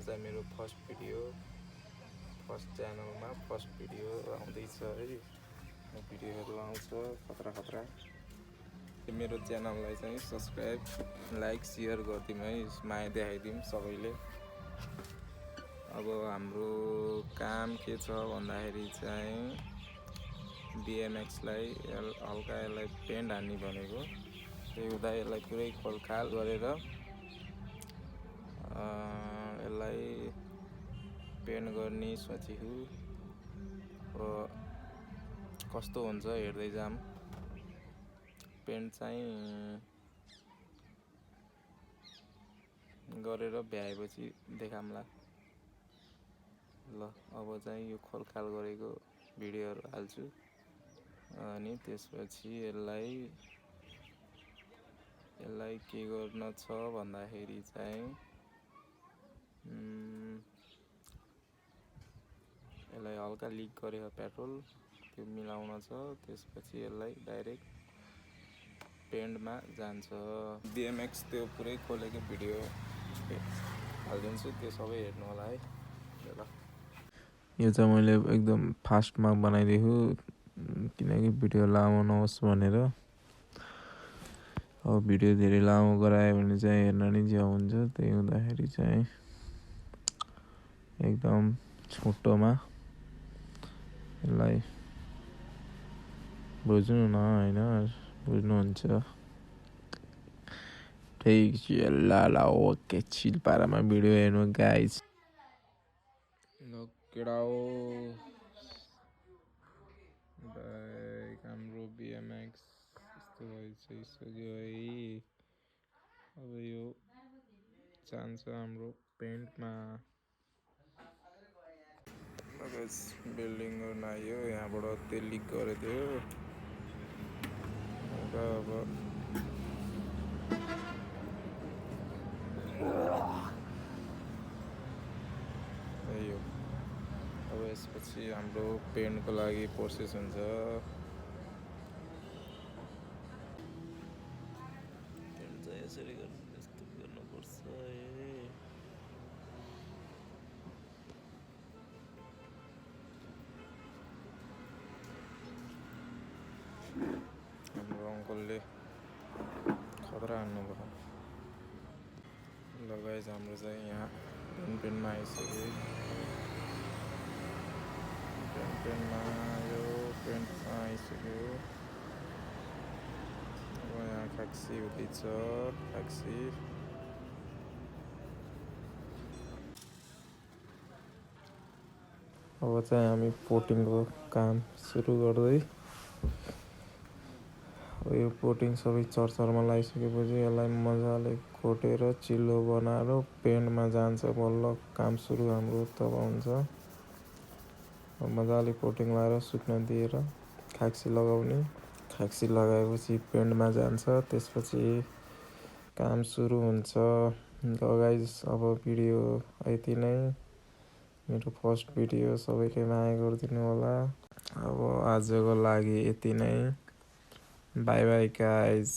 चाहिँ मेरो फर्स्ट च्यानलमा फर्स्ट भिडियो आउँदैछ है। भिडियोहरू आउँछ खतरा खतरा। मेरो च्यानललाई चाहिँ सब्सक्राइब लाइक सेयर गरिदिउँ है, माया देखाइदिउँ सबैले। अब हाम्रो काम के छ भन्दाखेरि चाहिँ BMX-लाई हल्का यसलाई पेन्ट हान्ने भनेको। त्यही हुँदा यसलाई पुरै खोलखाल गरेर यसलाई पेन्ट गर्ने सोचेको। कस्तो हुन्छ हेर्दै जाम। पेन्ट चाहिँ गरेर भ्याएपछि देखामला। ल अब चाहिँ यो खोलखाल गरेको भिडियोहरू हाल्छु अनि त्यसपछि यसलाई के गर्न छ भन्दाखेरि चाहिँ यसलाई हल्का लिक गरेको पेट्रोल त्यो मिलाउन छ। त्यसपछि यसलाई डाइरेक्ट पेन्टमा जान्छ। BMX त्यो पुरै खोलेको भिडियो हालिदिन्छु, त्यो सबै हेर्नु होला है। ल यो चाहिँ मैले एकदम फास्टमा बनाइदिएको किनकि भिडियो लामो नहोस् भनेर। अब भिडियो धेरै लामो गरायो भने चाहिँ हेर्न नि ज्याउ हुन्छ। त्यही हुँदाखेरि चाहिँ एकदम छोटोमा यसलाई बुझ्नु न होइन, बुझ्नुहुन्छ। ठिक छ ल ओके, चिल पारामा भिडियो हेर्नु गाइज। ल केटा हो हाम्रो BMX यस्तो भइसक्यो है। अब यो जान्छ हाम्रो पेन्टमा। बिल्डिङ गर्न आयो, यहाँबाट तेल लिक गरेको थियो। अब यसपछि हाम्रो पेन्टको लागि प्रोसेस हुन्छ। पेन्ट चाहिँ यसरी यस्तो गर्नुपर्छ हाम्रो अङ्कलले खतरा हान्नुभयो। ल गाइज हाम्रो चाहिँ यहाँ पेन्टमा आइसक्यो। पेन्टमा आइसक्यो। अब यहाँ फ्याक्सी हुँदैछ। अब चाहिँ हामी पोटिङको काम सुरु गर्दै यो पोटिङ सबै चरचरमा लगाइसकेपछि यसलाई मजाले कोटेर चिल्लो बनाएर पेन्टमा जान्छ। बल्ल काम सुरु हाम्रो तब हुन्छ। मजाले कोटिङ लगाएर सुक्न दिएर खाक्सी लगाउने। खाक्सी लगाएपछि पेन्टमा जान्छ। त्यसपछि काम सुरु हुन्छ। गाइज अब भिडियो यति नै, मेरो फर्स्ट भिडियो, सबैले माया गरिदिनु होला। अब आजको लागि यति नै। By by guys.